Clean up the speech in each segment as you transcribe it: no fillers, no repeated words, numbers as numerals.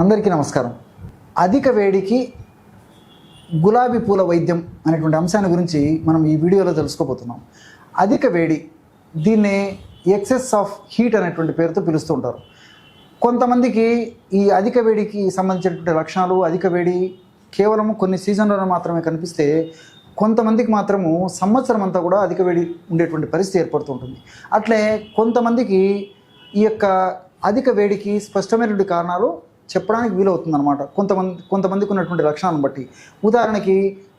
అందరికీ నమస్కారం. అధిక వేడికి గులాబీ పూల వైద్యం అనేటువంటి అంశాన్ని గురించి మనం ఈ వీడియోలో తెలుసుకోబోతున్నాం. అధిక వేడి, దీన్నే ఎక్సెస్ ఆఫ్ హీట్ అనేటువంటి పేరుతో పిలుస్తూ ఉంటారు. కొంతమందికి ఈ అధిక వేడికి సంబంధించినటువంటి లక్షణాలు, అధిక వేడి కేవలం కొన్ని సీజన్లలో మాత్రమే కనిపిస్తే, కొంతమందికి మాత్రము సంవత్సరం అంతా కూడా అధిక వేడి ఉండేటువంటి పరిస్థితి ఏర్పడుతుంటుంది. అట్లే కొంతమందికి ఈ యొక్క అధిక వేడికి స్పష్టమైనటువంటి కారణాలు చెప్పడానికి వీలవుతుందన్నమాట. కొంతమందికి ఉన్నటువంటి లక్షణాలను బట్టి. ఉదాహరణకి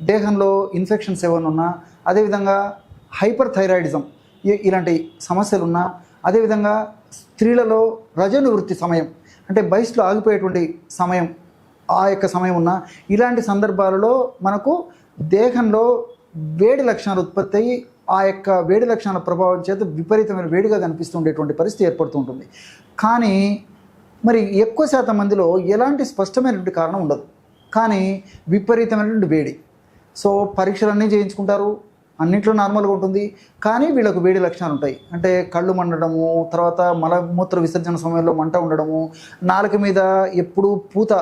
దేహంలో ఇన్ఫెక్షన్స్ ఏమైనా ఉన్నా, అదేవిధంగా హైపర్ థైరాయిడిజం ఇలాంటి సమస్యలు ఉన్నా, అదేవిధంగా స్త్రీలలో రజోనివృత్తి సమయం అంటే బయస్లో ఆగిపోయేటువంటి సమయం, ఆ యొక్క సమయం ఉన్నా, ఇలాంటి సందర్భాలలో మనకు దేహంలో వేడి లక్షణాలు ఉత్పత్తి అయ్యి ఆ యొక్క వేడి లక్షణాల ప్రభావం చేత విపరీతమైన వేడిగా కనిపిస్తూ ఉండేటువంటి పరిస్థితి ఏర్పడుతూ ఉంటుంది. కానీ మరి ఎక్కువ శాతం మందిలో ఎలాంటి స్పష్టమైనటువంటి కారణం ఉండదు, కానీ విపరీతమైనటువంటి వేడి. సో పరీక్షలన్నీ చేయించుకుంటారు, అన్నింటిలో నార్మల్గా ఉంటుంది, కానీ వీళ్ళకు వేడి లక్షణాలు ఉంటాయి. అంటే కళ్ళు మండడము, తర్వాత మలమూత్ర విసర్జన సమయంలో మంట ఉండడము, నాలుక మీద ఎప్పుడూ పూత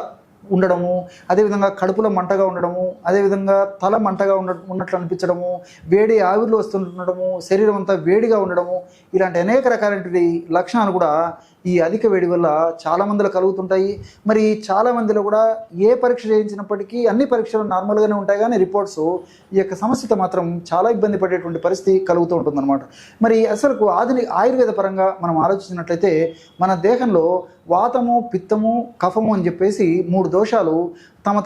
ఉండడము, అదేవిధంగా కడుపులో మంటగా ఉండడము, అదేవిధంగా తల మంటగా ఉన్నట్లు అనిపించడము, వేడి ఆవిర్లు వస్తుండడము, శరీరం అంతా వేడిగా ఉండడము, ఇలాంటి అనేక రకాలైనటువంటి లక్షణాలు కూడా ఈ అధిక వేడి వల్ల చాలామందిలో కలుగుతుంటాయి. మరి చాలామందిలో కూడా ఏ పరీక్ష చేయించినప్పటికీ అన్ని పరీక్షలు నార్మల్గానే ఉంటాయి, కానీ రిపోర్ట్స్ ఈ యొక్క సమస్యతో మాత్రం చాలా ఇబ్బంది పడేటువంటి పరిస్థితి కలుగుతూ ఉంటుందన్నమాట. మరి అసలు ఆయుర్వేద పరంగా మనం ఆలోచించినట్లయితే మన దేహంలో వాతము, పిత్తము, కఫము అని చెప్పేసి 3 దోషాలు తమ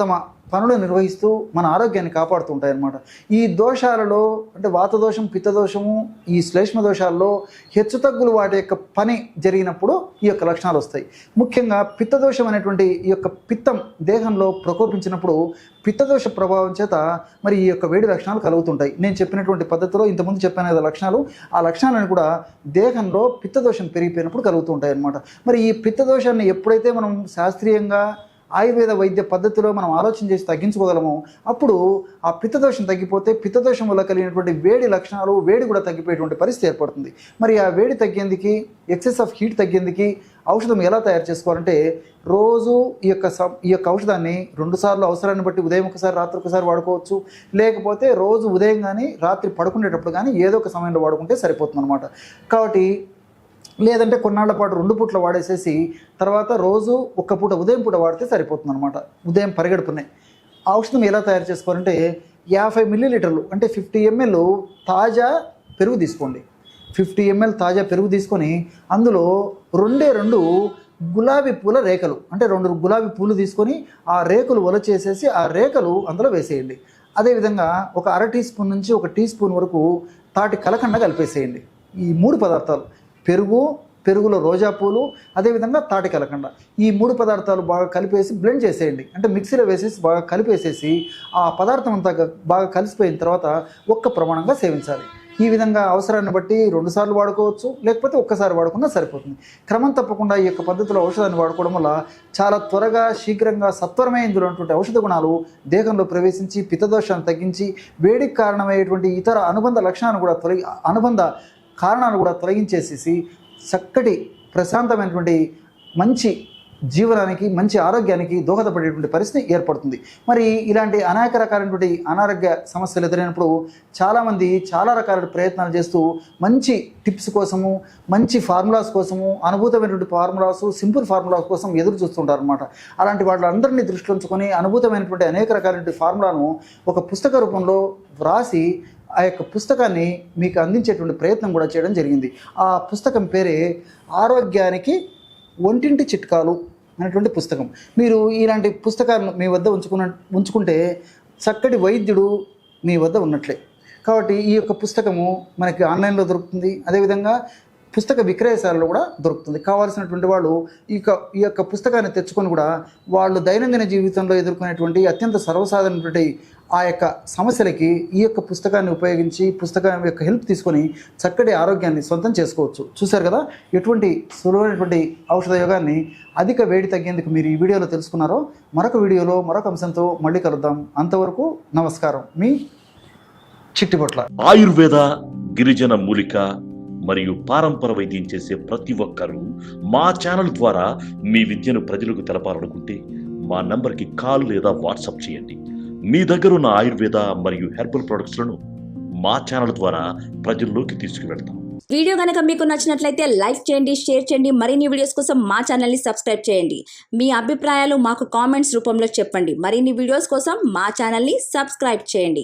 పనులు నిర్వహిస్తూ మన ఆరోగ్యాన్ని కాపాడుతూ ఉంటాయి అన్నమాట. ఈ దోషాలలో అంటే వాతదోషం, పిత్తదోషము, ఈ శ్లేష్మ దోషాల్లో హెచ్చుతగ్గులు వాటి యొక్క పని జరిగినప్పుడు ఈ యొక్క లక్షణాలు వస్తాయి. ముఖ్యంగా పిత్తదోషం అనేటువంటి ఈ యొక్క పిత్తం దేహంలో ప్రకోపించినప్పుడు పిత్తదోష ప్రభావం చేత మరి ఈ యొక్క వేడి లక్షణాలు కలుగుతుంటాయి. నేను చెప్పినటువంటి పద్ధతిలో ఇంతకుముందు చెప్పాను కదా లక్షణాలు, ఆ లక్షణాలను కూడా దేహంలో పిత్తదోషం పెరిగిపోయినప్పుడు కలుగుతూ ఉంటాయి అన్నమాట. మరి ఈ పిత్తదోషాన్ని ఎప్పుడైతే మనం శాస్త్రీయంగా ఆయుర్వేద వైద్య పద్ధతిలో మనం ఆలోచన చేసి తగ్గించుకోగలము, అప్పుడు ఆ పిత్తదోషం తగ్గిపోతే పిత్తదోషం వల్ల కలిగినటువంటి వేడి లక్షణాలు, వేడి కూడా తగ్గిపోయేటువంటి పరిస్థితి ఏర్పడుతుంది. మరి ఆ వేడి తగ్గేందుకు, ఎక్సెస్ ఆఫ్ హీట్ తగ్గేందుకు ఔషధం ఎలా తయారు చేసుకోవాలంటే, రోజు ఈ యొక్క ఔషధాన్ని 2 సార్లు అవసరాన్ని బట్టి ఉదయం ఒకసారి, రాత్రి ఒకసారి వాడుకోవచ్చు. లేకపోతే రోజు ఉదయం కానీ రాత్రి పడుకునేటప్పుడు కానీ ఏదో ఒక సమయంలో వాడుకుంటే సరిపోతుంది అనమాట. కాబట్టి లేదంటే కొన్నాళ్ల పాటు 2 పూట్ల వాడేసేసి తర్వాత రోజు 1 పూట ఉదయం పూట వాడితే సరిపోతుంది అనమాట. ఉదయం పరిగెడుపునే ఆ ఔషధం ఎలా తయారు చేసుకోవాలంటే, 50 మిల్లీలీటర్లు అంటే 50 ml తాజా పెరుగు తీసుకోండి. 50 ml తాజా పెరుగు తీసుకొని అందులో 2 గులాబీ పూల రేకలు అంటే 2 గులాబీ పూలు తీసుకొని ఆ రేకులు ఒలచేసేసి ఆ రేకలు అందులో వేసేయండి. అదేవిధంగా ఒక 1/2 టీ స్పూన్ నుంచి 1 టీ స్పూన్ వరకు తాటి కలకండ కలిపేసేయండి. ఈ 3 పదార్థాలు పెరుగులో రోజా పూలు, అదేవిధంగా తాటి కలకండ, ఈ 3 పదార్థాలు బాగా కలిపేసి బ్లెండ్ చేసేయండి. అంటే మిక్సీలో వేసేసి బాగా కలిపేసేసి ఆ పదార్థం అంతా బాగా కలిసిపోయిన తర్వాత ఒక్క ప్రమాణంగా సేవించాలి. ఈ విధంగా అవసరాన్ని బట్టి 2 సార్లు వాడుకోవచ్చు, లేకపోతే ఒక్కసారి వాడుకున్నా సరిపోతుంది. క్రమం తప్పకుండా ఈ యొక్క పద్ధతిలో ఔషధాన్ని వాడుకోవడం వల్ల చాలా త్వరగా, శీఘ్రంగా సత్వరమే ఇందులో ఉన్నటువంటి ఔషధ గుణాలు దేహంలో ప్రవేశించి పిత్తదోషాన్ని తగ్గించి వేడికి కారణమయ్యేటువంటి ఇతర అనుబంధ కారణాలు కూడా తొలగించేసేసి చక్కటి ప్రశాంతమైనటువంటి మంచి జీవనానికి, మంచి ఆరోగ్యానికి దోహదపడేటువంటి పరిస్థితి ఏర్పడుతుంది. మరి ఇలాంటి అనేక రకాలైనటువంటి అనారోగ్య సమస్యలు ఎదురైనప్పుడు చాలామంది చాలా రకాల ప్రయత్నాలు చేస్తూ మంచి టిప్స్ కోసము, మంచి ఫార్ములాస్ కోసము, అనుభూతమైనటువంటి ఫార్ములాస్, సింపుల్ ఫార్ములాస్ కోసం ఎదురు చూస్తుంటారు అనమాట. అలాంటి వాళ్ళందరినీ దృష్టిలో ఉంచుకొని అనుభూతమైనటువంటి అనేక రకాలైనటువంటి ఫార్ములాను ఒక పుస్తక రూపంలో వ్రాసి ఆ యొక్క పుస్తకాన్ని మీకు అందించేటువంటి ప్రయత్నం కూడా చేయడం జరిగింది. ఆ పుస్తకం పేరే ఆరోగ్యానికి ఒంటింటి చిట్కాలు అనేటువంటి పుస్తకం. మీరు ఇలాంటి పుస్తకాలను మీ వద్ద ఉంచుకుంటే చక్కటి వైద్యుడు మీ వద్ద ఉన్నట్లే. కాబట్టి ఈ యొక్క పుస్తకము మనకి ఆన్లైన్లో దొరుకుతుంది, అదేవిధంగా పుస్తక విక్రయశాలలో కూడా దొరుకుతుంది. కావాల్సినటువంటి వాళ్ళు ఈ యొక్క పుస్తకాన్ని తెచ్చుకొని కూడా వాళ్ళు దైనందిన జీవితంలో ఎదుర్కొనేటువంటి అత్యంత సర్వసాధారణటువంటి ఆ యొక్క సమస్యలకి ఈ యొక్క పుస్తకాన్ని ఉపయోగించి, పుస్తకం యొక్క హెల్ప్ తీసుకొని చక్కటి ఆరోగ్యాన్ని సొంతం చేసుకోవచ్చు. చూశారు కదా ఎటువంటి సులువైనటువంటి ఔషధ యోగాన్ని అధిక వేడి తగ్గేందుకు మీరు ఈ వీడియోలో తెలుసుకున్నారో. మరొక వీడియోలో మరొక అంశంతో మళ్ళీ కలుద్దాం. అంతవరకు నమస్కారం. మీ చిట్టిపొట్ల. ఆయుర్వేద గిరిజన మూలిక మరియు పారంపర వైద్యం చేసే ప్రతి ఒక్కరూ మా ఛానల్ ద్వారా మీ విద్యను ప్రజలకు తెలపాలనుకుంటే మా నంబర్కి కాల్ లేదా వాట్సాప్ చేయండి. మీ దగ్గర ఉన్న ఆయుర్వేద మరియు హెర్బల్ ప్రొడక్ట్స్లను మా ఛానల్ ద్వారా ప్రజల్లోకి తీసుకువెళ్తాం. వీడియో కనుక మీకు నచ్చినట్లయితే లైక్ చేయండి, షేర్ చేయండి. మరిన్ని వీడియోస్ కోసం మా ఛానల్ని సబ్స్క్రైబ్ చేయండి. మీ అభిప్రాయాలు మాకు కామెంట్స్ రూపంలో చెప్పండి. మరిన్ని వీడియోస్ కోసం మా ఛానల్ని సబ్స్క్రైబ్ చేయండి.